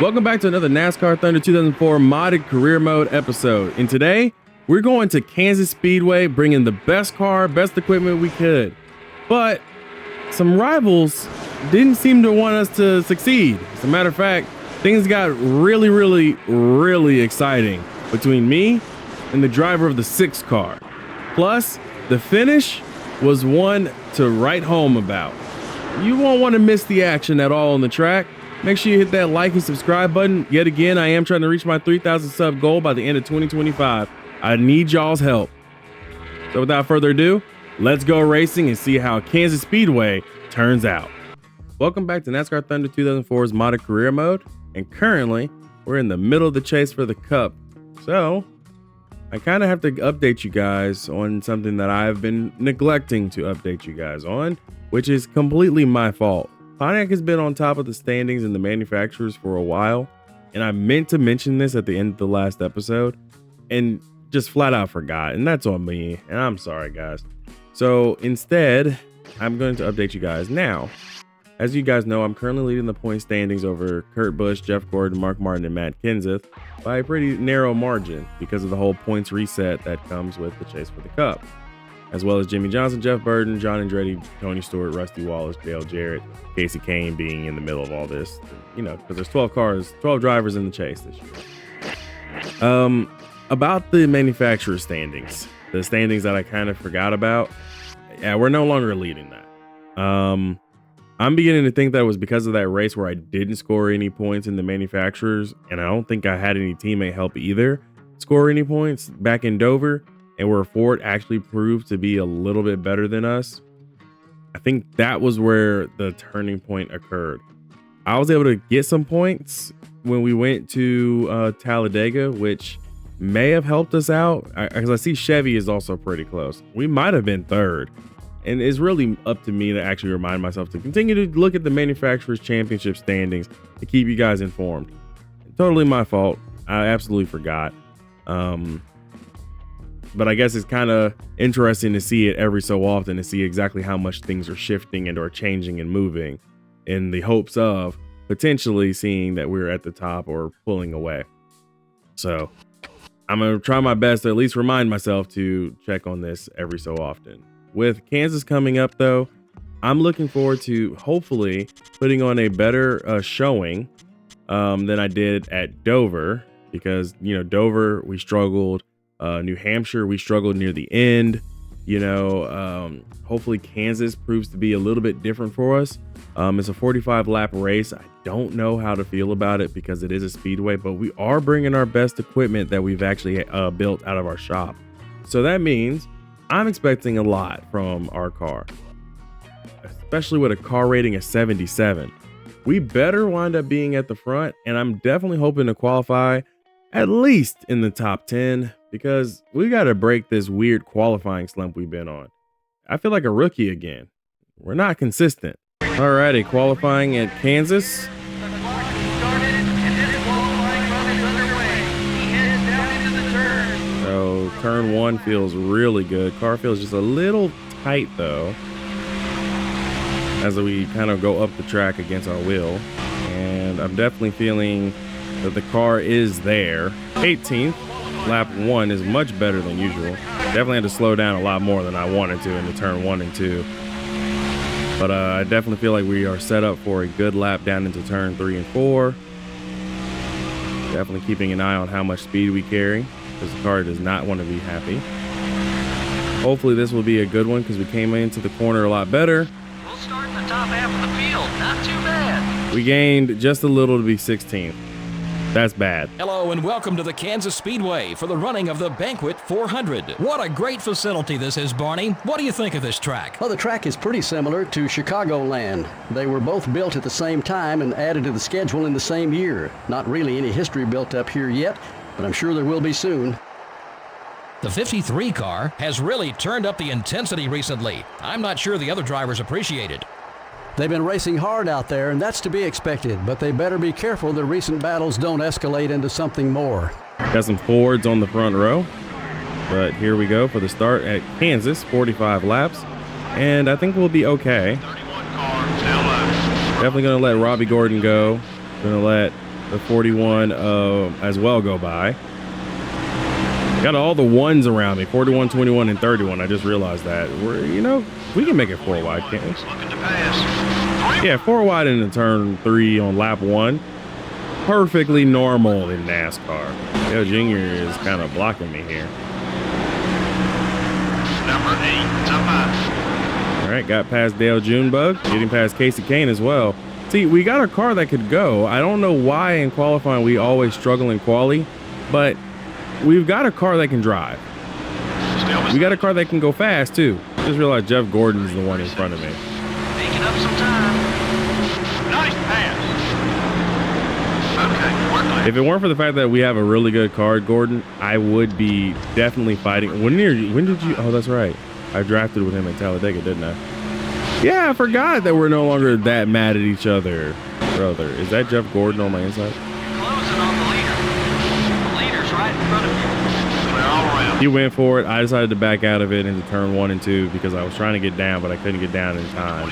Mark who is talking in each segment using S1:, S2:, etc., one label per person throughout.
S1: Welcome back to another NASCAR Thunder 2004 modded career mode episode. And today we're going to Kansas Speedway, bringing the best car, best equipment we could. But some rivals didn't seem to want us to succeed. As a matter of fact, things got really exciting between me and the driver of the 6 car. Plus, the finish was one to write home about. You won't want to miss the action at all on the track. Make sure you hit that like and subscribe button. Yet again, I am trying to reach my 3,000 sub goal by the end of 2025. I need y'all's help. So without further ado, let's go racing and see how Kansas Speedway turns out. Welcome back to NASCAR Thunder 2004's modded career mode. And currently, we're in the middle of the chase for the cup. So I kind of have to update you guys on something that I've been neglecting to update you guys on, which is completely my fault. Pontiac has been on top of the standings and the manufacturers for a while, and I meant to mention this at the end of the last episode and just flat out forgot, and that's on me, and I'm sorry guys. So instead, I'm going to update you guys now. As you guys know, I'm currently leading the point standings over Kurt Busch, Jeff Gordon, Mark Martin, and Matt Kenseth by a pretty narrow margin because of the whole points reset that comes with the chase for the cup, as well as Jimmy Johnson, Jeff Burton, John Andretti, Tony Stewart, Rusty Wallace, Dale Jarrett, Casey Kane being in the middle of all this, you know, because there's 12 drivers in the chase this year. About the manufacturer standings, the standings that I kind of forgot about, yeah, we're no longer leading that. I'm beginning to think that was because of that race where I didn't score any points in the manufacturers, and I don't think I had any teammate help either score any points back in Dover, and where Ford actually proved to be a little bit better than us. I think that was where the turning point occurred. I was able to get some points when we went to Talladega, which may have helped us out because I see Chevy is also pretty close. We might have been third, and it's really up to me to actually remind myself to continue to look at the manufacturers championship standings to keep you guys informed. Totally my fault. I absolutely forgot. But I guess it's kind of interesting to see it every so often to see exactly how much things are shifting and are changing and moving in the hopes of potentially seeing that we're at the top or pulling away. So I'm going to try my best to at least remind myself to check on this every so often. With Kansas coming up, though, I'm looking forward to hopefully putting on a better showing than I did at Dover, because, you know, Dover, we struggled. New Hampshire, we struggled near the end. You know, hopefully Kansas proves to be a little bit different for us. It's a 45 lap race. I don't know how to feel about it because it is a speedway, but we are bringing our best equipment that we've actually built out of our shop. So that means I'm expecting a lot from our car, especially with a car rating of 77. We better wind up being at the front, and I'm definitely hoping to qualify at least in the top 10, because we got to break this weird qualifying slump we've been on. I feel like a rookie again. We're not consistent. Alrighty, qualifying at Kansas. So turn 1 feels really good. Car feels just a little tight though, as we kind of go up the track against our wheel. And I'm definitely feeling that the car is there. 18th. Lap 1 is much better than usual. Definitely had to slow down a lot more than I wanted to in the turn 1 and 2. But I definitely feel like we are set up for a good lap down into turn 3 and 4. Definitely keeping an eye on how much speed we carry, because the car does not want to be happy. Hopefully this will be a good one because we came into the corner a lot better.
S2: We'll start in the top half of the field. Not too bad.
S1: We gained just a little to be 16th. That's bad.
S3: Hello and welcome to the Kansas Speedway for the running of the Banquet 400. What a great facility this is, Barney. What do you think of this track?
S4: Well, the track is pretty similar to Chicagoland. They were both built at the same time and added to the schedule in the same year. Not really any history built up here yet, but I'm sure there will be soon.
S3: The 53 car has really turned up the intensity recently. I'm not sure the other drivers appreciate it.
S4: They've been racing hard out there, and that's to be expected, but they better be careful the recent battles don't escalate into something more.
S1: Got some Fords on the front row, but here we go for the start at Kansas, 45 laps, and I think we'll be okay. Definitely going to let Robbie Gordon go. Going to let the 41 as well go by. Got all the ones around me, 41, 21, and 31. I just realized that. We can make it 4 wide, can't we?
S2: Looking to pass.
S1: Yeah, 4 wide into turn 3 on lap 1. Perfectly normal in NASCAR. Dale Jr. is kind of blocking me here.
S2: Number 8, top 5.
S1: All right, got past Dale Junebug, getting past Casey Kane as well. See, we got a car that could go. I don't know why in qualifying we always struggle in quali, but we've got a car that can drive. We got a car that can go fast too. Just realized Jeff Gordon's the one in front of me.
S2: Making up some time. Nice pass. Okay, we're clear.
S1: If it weren't for the fact that we have a really good car, Gordon, I would be definitely fighting. When did you? Oh, that's right. I drafted with him at Talladega, didn't I? Yeah, I forgot that we're no longer that mad at each other. Brother, is that Jeff Gordon on my inside?
S2: Closing on the leader. The leader's right in front of you. Clear all around.
S1: He went for it. I decided to back out of it into turn 1 and 2 because I was trying to get down, but I couldn't get down in time.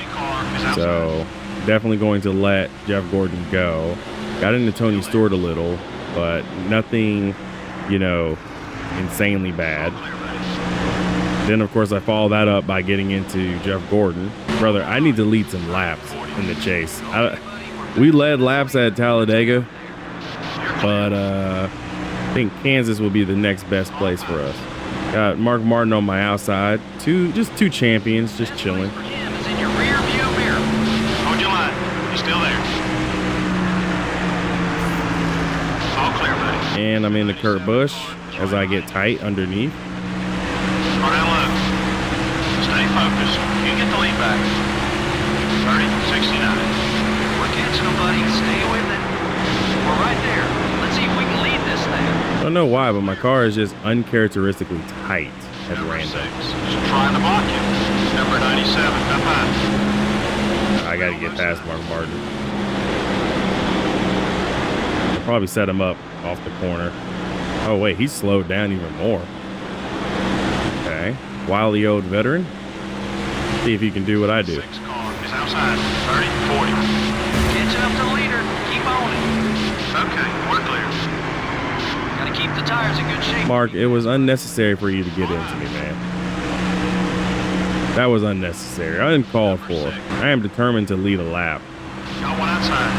S1: So definitely going to let Jeff Gordon go. Got into Tony Stewart a little, but nothing, insanely bad. Then, of course, I follow that up by getting into Jeff Gordon. Brother, I need to lead some laps in the chase. We led laps at Talladega, but I think Kansas will be the next best place for us. Got Mark Martin on my outside. Just two champions, just chilling.
S2: For him is in your rear view mirror. Hold your line. He's still there. All clear, buddy.
S1: And I'm into Kurt Busch as I get tight underneath.
S2: Start out low. Stay focused. You get the lead back. 30, 69. We're catching them, buddy. Stay with it. We're right there. Let's see if we can lead this thing.
S1: I don't know why, but my car is just uncharacteristically tight at
S2: Number
S1: random.
S2: 6. Just trying to block you. Number 97. Come on.
S1: I gotta get past Mark Martin. I'll probably set him up off the corner. Oh wait, he's slowed down even more. Okay, wily old veteran. See if he can do what I do.
S2: 6 car is outside. 30, 40. Catching up to the leader. Keep on it. Okay, we're clear. Gotta keep the tires in good shape.
S1: Mark, it was unnecessary for you to get into me, man. That was unnecessary. Uncalled for. I am determined to lead a lap.
S2: Got one outside.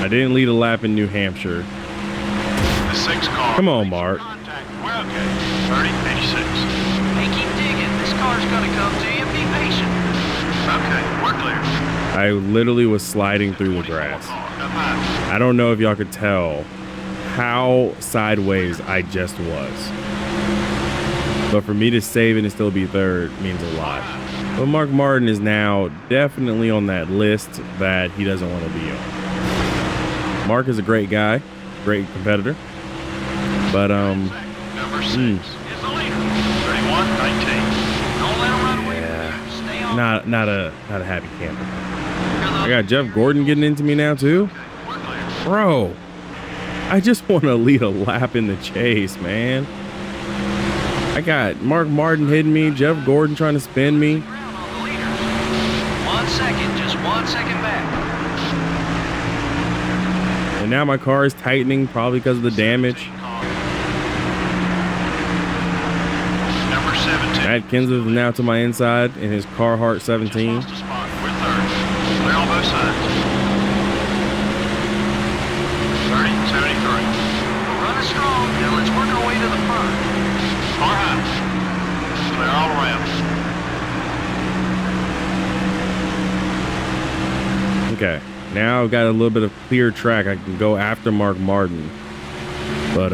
S1: I didn't lead a lap in New Hampshire.
S2: The 6 car.
S1: Come on, Mark.
S2: Contact. We're okay. 30, 86. Hey, keep digging. This car's gonna come to you. Be patient. Okay, we're clear.
S1: I literally was sliding through the grass.
S2: Up high.
S1: I don't know if y'all could tell how sideways I just was. But for me to save it and still be third means a lot. But Mark Martin is now definitely on that list that he doesn't want to be on. Mark is a great guy, great competitor. But
S2: Number 6 is the leader. 31, 19. Don't let him run away with you. Stay on.
S1: not a happy camper. I got Jeff Gordon getting into me now too.
S2: We're clear.
S1: Bro, I just want to lead a lap in the chase, man. I got Mark Martin hitting me, Jeff Gordon trying to spin me.
S2: Ground on the leader. 1 second, just 1 second back.
S1: And now my car is tightening, probably because of the damage.
S2: Number 17.
S1: Matt Kenseth is now to my inside in his Carhartt 17.
S2: Lost a spot. We're third. Clear on both sides. 30, 73. We're running strong. Now let's work our way to the front. Car high. Clear all around.
S1: Okay, now I've got a little bit of clear track. I can go after Mark Martin. But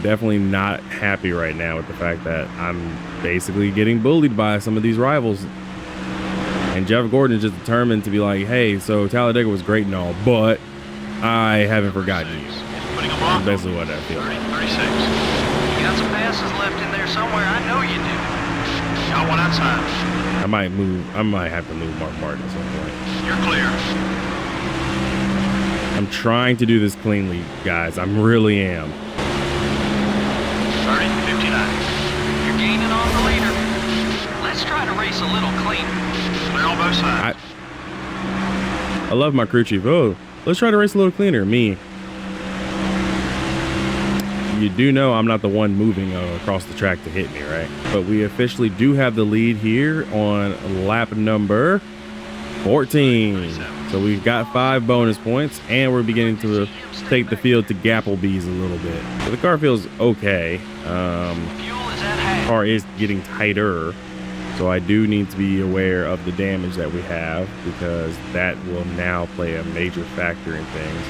S1: definitely not happy right now with the fact that I'm basically getting bullied by some of these rivals. And Jeff Gordon is just determined to be like, hey, so Talladega was great and all, but I haven't forgotten you.
S2: Putting a block.
S1: That's basically what I feel.
S2: 30, 36. You got some passes left in there somewhere. I know you do. Got one outside.
S1: I might have to move Mark Martin at some point.
S2: You're clear.
S1: I'm trying to do this cleanly, guys. I really am.
S2: 30, 59. You're gaining on the leader. Let's try to race a little cleaner. Clear on both sides.
S1: I love my crew chief. Oh, let's try to race a little cleaner. Me. you do know I'm not the one moving across the track to hit me, right? But we officially do have the lead here on lap number 14. So we've got 5 bonus points, and we're beginning to take the field to Gapplebee's a little bit. So the car feels okay. Car is getting tighter, so I do need to be aware of the damage that we have, because that will now play a major factor in things.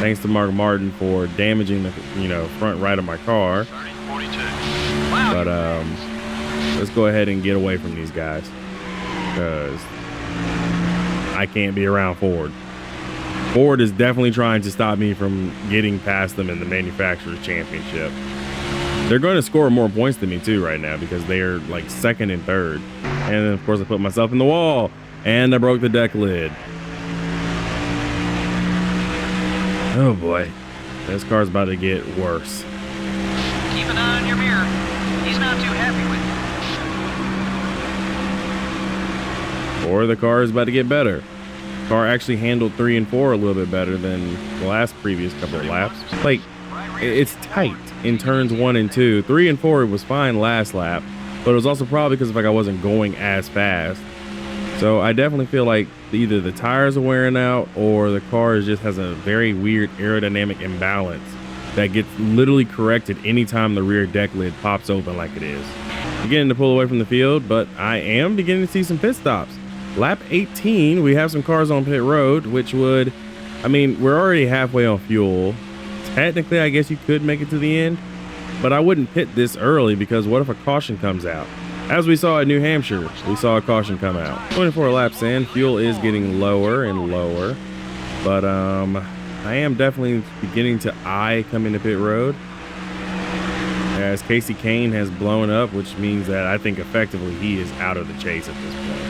S1: Thanks to Mark Martin for damaging the front right of my car. But let's go ahead and get away from these guys, because I can't be around Ford. Ford is definitely trying to stop me from getting past them in the manufacturer's championship. They're going to score more points than me too right now, because they are like second and third. And then of course I put myself in the wall, and I broke the deck lid. Oh boy, this car's about to get worse.
S2: Keep an eye on your mirror. He's not too happy with you.
S1: Or the car is about to get better. Car actually handled 3 and 4 a little bit better than the last previous couple of laps. Like, it's tight in turns 1 and 2. 3 and 4 was fine last lap, but it was also probably because I wasn't going as fast. So I definitely feel like either the tires are wearing out, or the car just has a very weird aerodynamic imbalance that gets literally corrected anytime the rear deck lid pops open like it is. Beginning to pull away from the field, but I am beginning to see some pit stops. Lap 18, we have some cars on pit road, which would, I mean, we're already halfway on fuel. Technically, I guess you could make it to the end, but I wouldn't pit this early, because what if a caution comes out? As we saw at New Hampshire, we saw a caution come out. 24 laps in, fuel is getting lower and lower, but I am definitely beginning to eye coming to pit road, as Casey Kane has blown up, which means that I think effectively he is out of the chase at this point.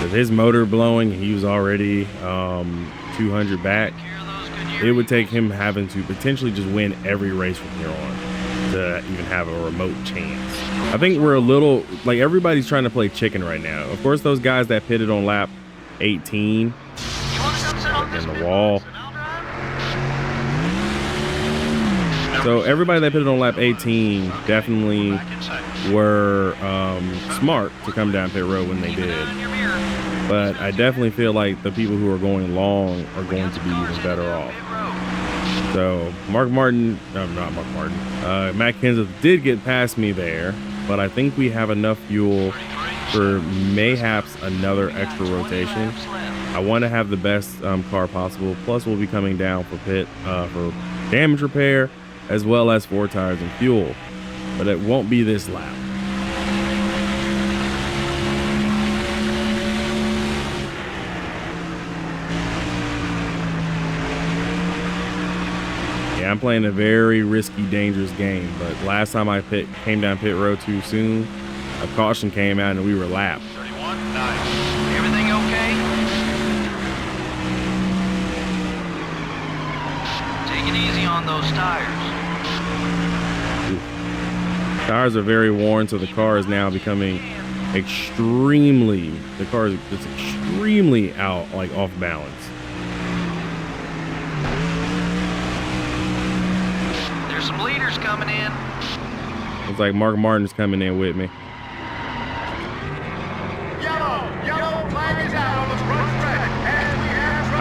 S1: With his motor blowing, he was already 200 back. It would take him having to potentially just win every race from here on to even have a remote chance. I think we're a little, like, everybody's trying to play chicken right now. Of course, those guys that pitted on lap 18 in the wall. So everybody that pitted on lap 18 definitely were smart to come down pit road when they did. But I definitely feel like the people who are going long are going to be even better off. So Mark Martin, not Mark Martin, Matt Kenseth did get past me there, but I think we have enough fuel for mayhaps another extra rotation. I want to have the best car possible. Plus we'll be coming down for pit for damage repair, as well as 4 tires and fuel, but it won't be this lap. Yeah, I'm playing a very risky, dangerous game, but last time I came down pit road too soon, a caution came out and we were lapped.
S2: 31, nice. Everything okay? Take it easy on those tires.
S1: Tires are very worn, so the car is now becoming extremely, the car is just extremely off balance.
S2: There's some leaders coming in.
S1: It's like Mark Martin's coming in with me.
S5: Yellow flag is out on the front stretch, and we have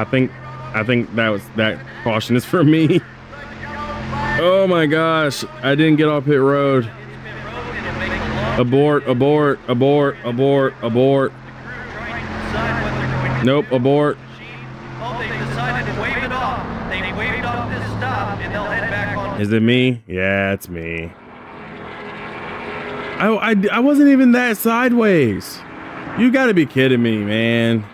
S1: I think that caution is for me. Oh my gosh, I didn't get off pit road. Abort, abort, abort, abort, abort. Nope, abort.
S5: Oh, they decided to wave it off. They waved off this stop, and they'll head back on.
S1: Is it me? Yeah, it's me. I wasn't even that sideways. You gotta be kidding me, man.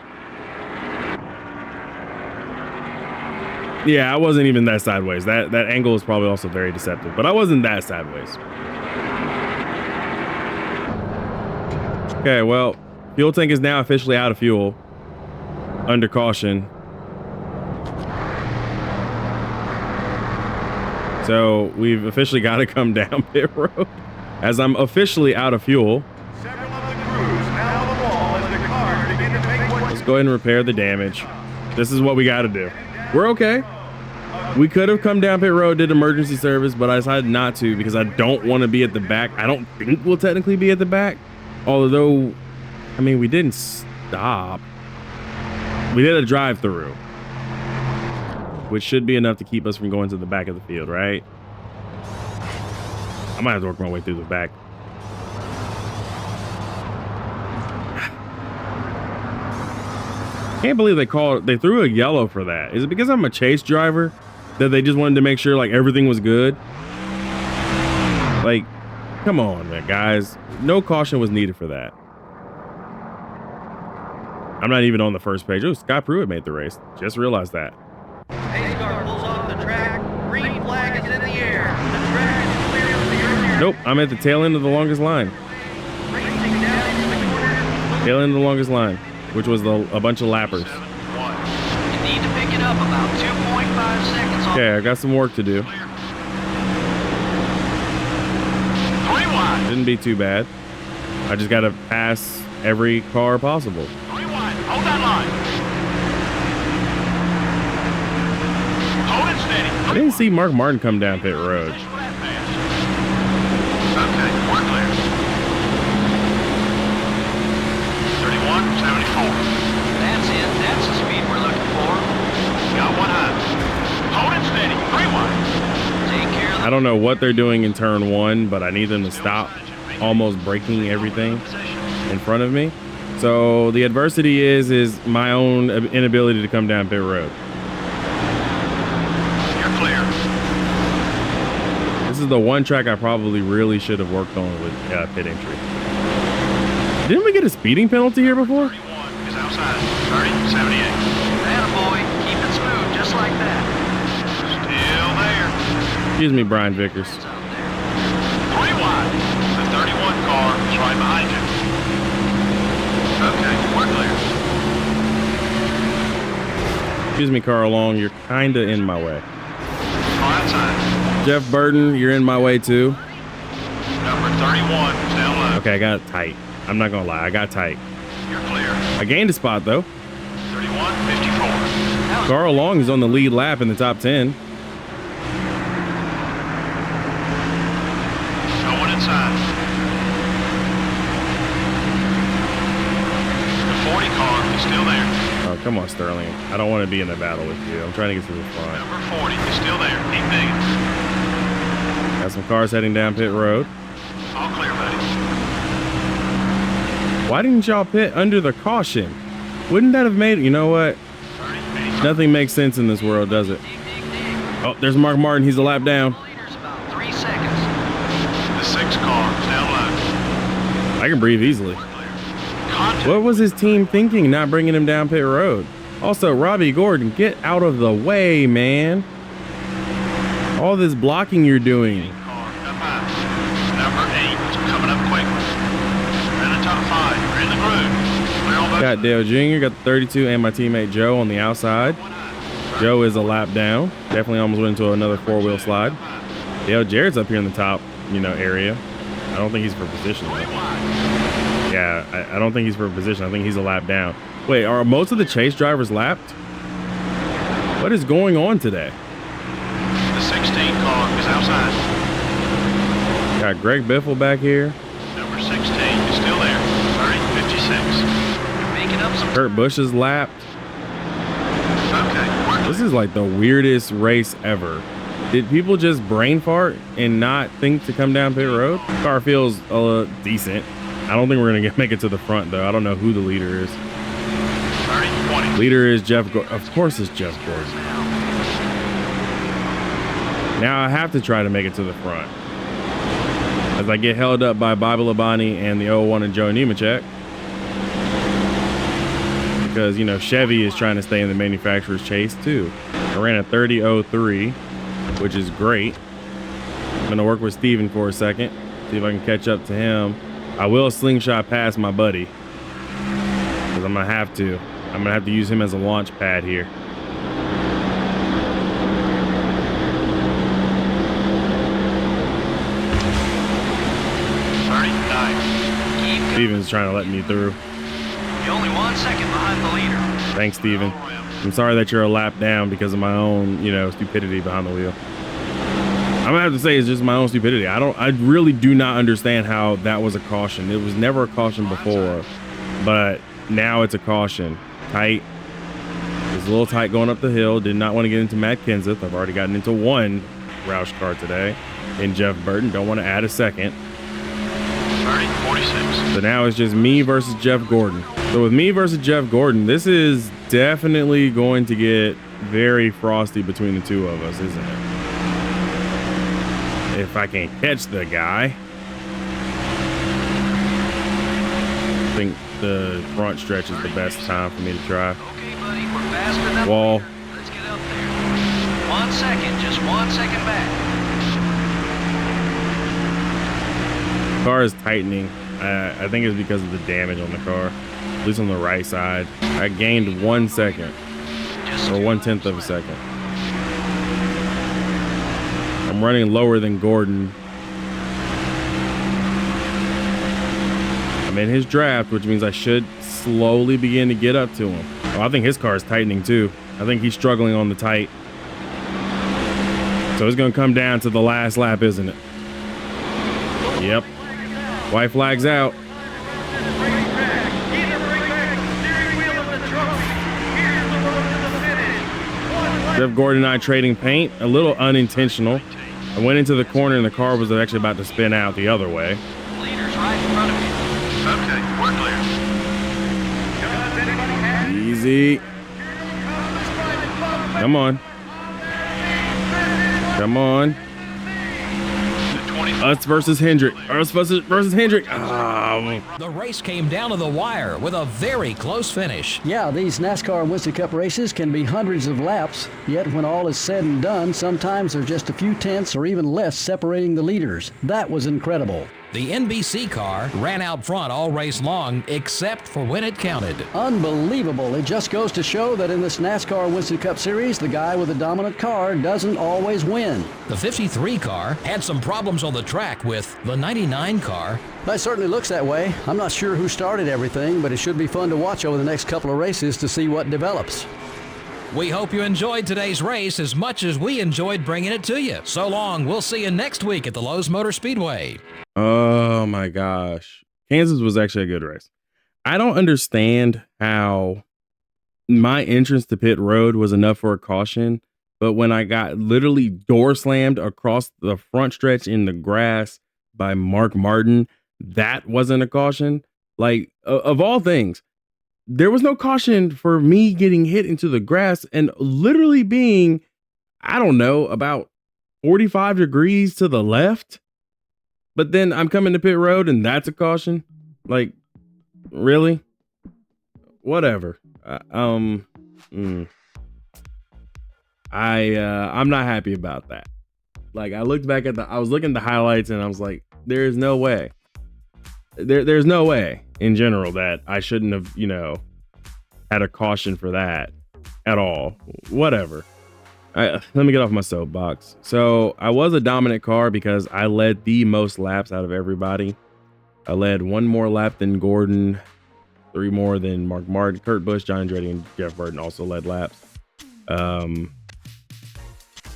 S1: Yeah, I wasn't even that sideways. That angle is probably also very deceptive, but I wasn't that sideways. Okay, well, fuel tank is now officially out of fuel, under caution. So we've officially got to come down pit road, as I'm officially out of fuel.
S5: Several of the crews now on the wall as the cars begin to make what
S1: Let's go ahead and repair the damage. This is what we got to do. We're okay. We could have come down pit road, did emergency service, but I decided not to because I don't want to be at the back. I don't think we'll technically be at the back. Although, I mean, we didn't stop. We did a drive-through, which should be enough to keep us from going to the back of the field, right? I might have to work my way through the back. Can't believe they threw a yellow for that. Is it because I'm a chase driver that they just wanted to make sure like everything was good? Like, come on, man, guys. No caution was needed for that. I'm not even on the first page. Oh, Scott Pruitt made the race. Just realized that.
S5: NASCAR pulls off the track. Green flag is in the air. The track is clear of the earlier.
S1: Nope, I'm at the tail end of the longest line.
S5: Racing down into the corner.
S1: Tail end of the longest line, which was a bunch of lappers.
S2: You need to pick it up about 2.5 seconds on
S1: Okay, I got some work to do.
S2: 3 wide.
S1: Shouldn't be too bad. I just got to pass every car possible.
S2: 3 wide. Hold that line. Hold it steady.
S1: I didn't see Mark Martin come down pit road.
S2: Finish for that pass. Okay, we're clear. 31.74. That's it. That's the speed we're looking for. Got one high. Hold it steady. 3 wide. Take care of the
S1: I don't know what they're doing in turn 1, but I need them to stop almost breaking everything in front of me. So the adversity is my own inability to come down pit road.
S2: You're clear.
S1: This is the one track I probably really should have worked on with pit entry. Didn't we get a speeding penalty here before?
S2: 31 is outside. 30.78. Attaboy. Keep it smooth just like that. Still there.
S1: Excuse me, Brian Vickers.
S2: It's out there. 3 wide. The 31 car is right behind you. Okay, we're clear.
S1: Excuse me, Carl Long. You're kind of in my way.
S2: Car outside.
S1: Jeff Burton, you're in my way too.
S2: Number 31 is down low.
S1: Okay, I got tight. I'm not gonna lie, I got tight.
S2: You're clear.
S1: I gained a spot though.
S2: 31.54.
S1: Carl Long is on the lead lap in the top 10.
S2: No one inside. The 40 car is still there.
S1: Oh, come on, Sterling. I don't want to be in a battle with you. I'm trying to get to the front.
S2: Number 40 is still there. Keep digging.
S1: Got some cars heading down pit road.
S2: All clear, buddy.
S1: Why didn't y'all pit under the caution? Wouldn't that have made, you know what?
S2: 30.83.
S1: Nothing makes sense in this world, does it?
S2: Dig, dig, dig.
S1: Oh, there's Mark Martin. He's a lap down.
S2: Leader's about 3 seconds. The 6 car is down low.
S1: I can breathe easily.
S2: We're clear. Contact.
S1: What was his team thinking not bringing him down pit road? Also, Robbie Gordon, get out of the way, man. All this blocking you're doing.
S2: Car up high. Number 8 is coming up quick. You're in the top 5. You're in the groove. Clear on both.
S1: Got Dale Jr., got the 32, and my teammate Joe on the outside. Joe is a lap down. Definitely almost went into another 4-wheel slide. Dale Jarrett's up here in the top, area. I don't think he's for position though. Yeah, I don't think he's for position. I think he's a lap down. Wait, are most of the chase drivers lapped? What is going on today?
S2: The 16 car is outside.
S1: Got Greg Biffle back here.
S2: Number 16 is still there. 30.56. You're making up some.
S1: Kurt Busch is lapped.
S2: Okay, we're
S1: This is like the weirdest race ever. Did people just brain fart and not think to come down pit road? Car feels decent. I don't think we're gonna make it to the front though. I don't know who the leader is.
S2: 30.20.
S1: Leader is Jeff. Of course, it's Jeff Gordon. Now I have to try to make it to the front as I get held up by Bobby Labonte and the 01 and Joe Nemechek. Because, Chevy is trying to stay in the manufacturer's chase too. I ran a 30.03, which is great. I'm going to work with Steven for a second, see if I can catch up to him. I will slingshot past my buddy because I'm going to have to. I'm going to have to use him as a launch pad here. Steven's trying to let me through.
S2: You're only 1 second behind the leader.
S1: Thanks, Steven. I'm sorry that you're a lap down because of my own, stupidity behind the wheel. I'm gonna have to say it's just my own stupidity. I really do not understand how that was a caution. It was never a caution before, but now it's a caution. Tight. It's a little tight going up the hill. Did not want to get into Matt Kenseth. I've already gotten into one Roush car today in Jeff Burton. Don't want to add a second.
S2: 30, 46.
S1: So now it's just me versus Jeff Gordon. So with me versus Jeff Gordon, this is definitely going to get very frosty between the two of us, isn't it? If I can catch the guy. I think the front stretch is the best time for me to try.
S2: Okay, buddy, we're faster than
S1: Wall.
S2: Let's get up there. 1 second, just 1 second back.
S1: Car is tightening. I think it's because of the damage on the car, at least on the right side. I gained 1 second, or 1/10 of a second. I'm running lower than Gordon. I'm in his draft, which means I should slowly begin to get up to him. Oh, I think his car is tightening too. I think he's struggling on the tight. So it's going to come down to the last lap, isn't it? Yep. White flag's out. Jeff Gordon and I trading paint, a little unintentional. I went into the corner and the car was actually about to spin out the other way.
S2: Leader's right in front of you. Okay, we're clear.
S1: Easy. Come on. Come on. Us versus Hendrick. Us versus Hendrick. Oh.
S3: The race came down to the wire with a very close finish.
S4: Yeah, these NASCAR Winston Cup races can be hundreds of laps, yet when all is said and done, sometimes there's just a few tenths or even less separating the leaders. That was incredible.
S3: The NBC car ran out front all race long, except for when it counted.
S4: Unbelievable. It just goes to show that in this NASCAR Winston Cup Series, the guy with the dominant car doesn't always win.
S3: The 53 car had some problems on the track with the 99 car.
S4: That certainly looks that way. I'm not sure who started everything, but it should be fun to watch over the next couple of races to see what develops.
S3: We hope you enjoyed today's race as much as we enjoyed bringing it to you. So long. We'll see you next week at the Lowe's Motor Speedway.
S1: Oh my gosh. Kansas was actually a good race. I don't understand how my entrance to pit road was enough for a caution, but when I got literally door slammed across the front stretch in the grass by Mark Martin, that wasn't a caution. Like, of all things, there was no caution for me getting hit into the grass and literally being, I don't know, about 45 degrees to the left. But then I'm coming to pit road and that's a caution. Like, really? Whatever. I'm not happy about that. Like, I looked back at I was looking at the highlights and I was like, there's no way. There's no way in general that I shouldn't have, had a caution for that at all. Whatever. Let me get off my soapbox. So I was a dominant car because I led the most laps out of everybody. I led 1 more lap than Gordon, 3 more than Mark Martin, Kurt Busch, John Andretti, and Jeff Burton also led laps.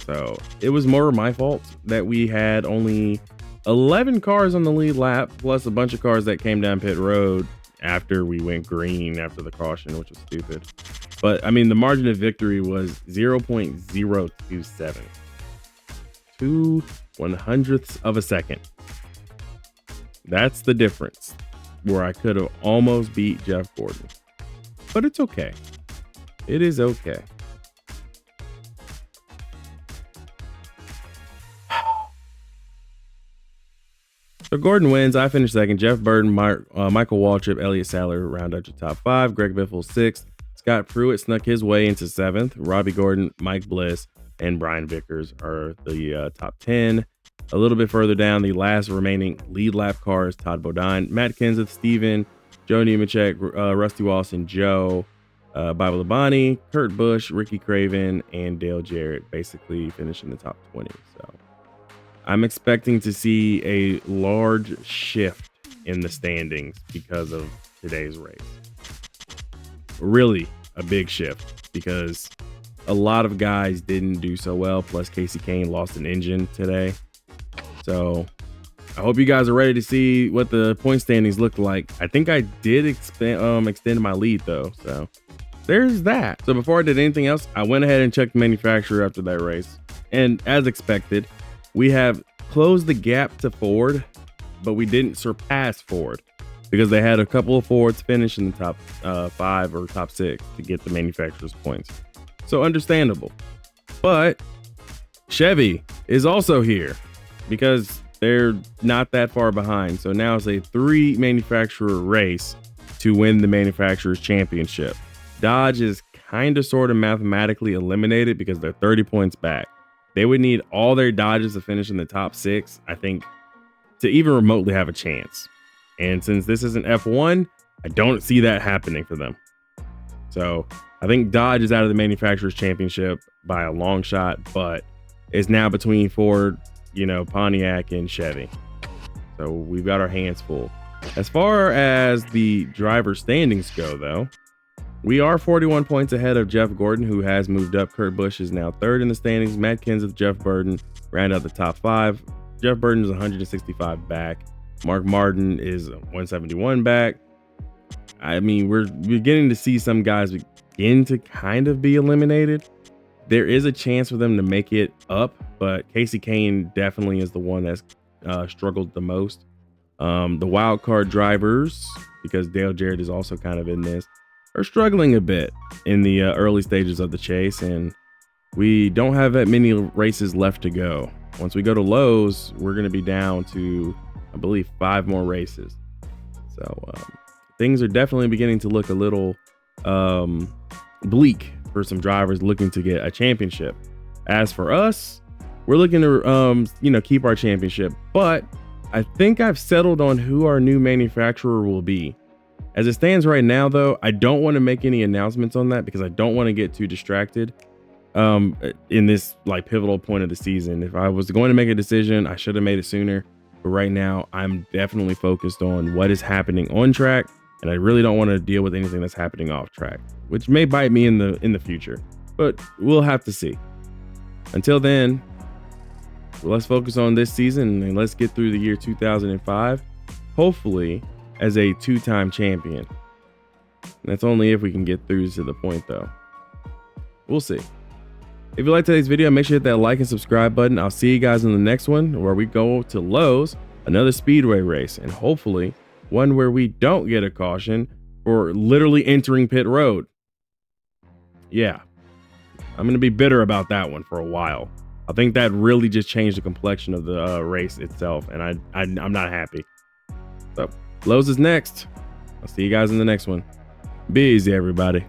S1: So it was more my fault that we had only 11 cars on the lead lap, plus a bunch of cars that came down pit road after we went green after the caution, which was stupid. But I mean, the margin of victory was 0.027, 2/100ths of a second. That's the difference where I could have almost beat Jeff Gordon, but it's okay. It is okay. So Gordon wins. I finished second. Jeff Burton, Michael Waltrip, Elliott Sadler round out your top 5. Greg Biffle 6th. Scott Pruitt snuck his way into 7th. Robbie Gordon, Mike Bliss, and Brian Vickers are the top 10. A little bit further down, the last remaining lead lap cars: Todd Bodine, Matt Kenseth, Steven, Joe Nemechek, Rusty Wallace, and Joe, Bible Labonte, Kurt Busch, Ricky Craven, and Dale Jarrett basically finishing the top 20. So I'm expecting to see a large shift in the standings because of today's race. Really a big shift, because a lot of guys didn't do so well. Plus Casey Kane lost an engine today. So I hope you guys are ready to see what the point standings look like. I think I did extend my lead though. So there's that. So before I did anything else, I went ahead and checked the manufacturer after that race. And as expected, we have closed the gap to Ford, but we didn't surpass Ford because they had a couple of Fords finish in the top 5 or top 6 to get the manufacturer's points. So understandable. But Chevy is also here because they're not that far behind. So now it's a 3 manufacturer race to win the manufacturer's championship. Dodge is kind of sort of mathematically eliminated because they're 30 points back. They would need all their Dodges to finish in the top 6, I think, to even remotely have a chance. And since this isn't F1, I don't see that happening for them. So I think Dodge is out of the manufacturer's championship by a long shot, but it's now between Ford, Pontiac and Chevy. So we've got our hands full. As far as the driver standings go, though, we are 41 points ahead of Jeff Gordon, who has moved up. Kurt Busch is now 3rd in the standings. Matt Kenseth, Jeff Burton round out the top 5. Jeff Burton is 165 back. Mark Martin is 171 back. I mean, we're beginning to see some guys begin to kind of be eliminated. There is a chance for them to make it up, but Casey Kane definitely is the one that's struggled the most. The wild card drivers, because Dale Jarrett is also kind of in this, are struggling a bit in the early stages of the chase, and we don't have that many races left to go. Once we go to Lowe's, we're going to be down to, I believe, 5 more races. So things are definitely beginning to look a little bleak for some drivers looking to get a championship. As for us, we're looking to keep our championship, but I think I've settled on who our new manufacturer will be. As it stands right now, though, I don't want to make any announcements on that because I don't want to get too distracted in this pivotal point of the season. If I was going to make a decision, I should have made it sooner. But right now, I'm definitely focused on what is happening on track, and I really don't want to deal with anything that's happening off track, which may bite me in the future. But we'll have to see. Until then, let's focus on this season and let's get through the year 2005. Hopefully, as a 2-time champion. And that's only if we can get through to the point, though. We'll see. If you liked today's video, make sure to hit that like and subscribe button. I'll see you guys in the next one where we go to Lowe's, another speedway race, and hopefully one where we don't get a caution for literally entering pit road. Yeah, I'm going to be bitter about that one for a while. I think that really just changed the complexion of the race itself, and I'm not happy. So Lowe's is next. I'll see you guys in the next one. Be easy, everybody.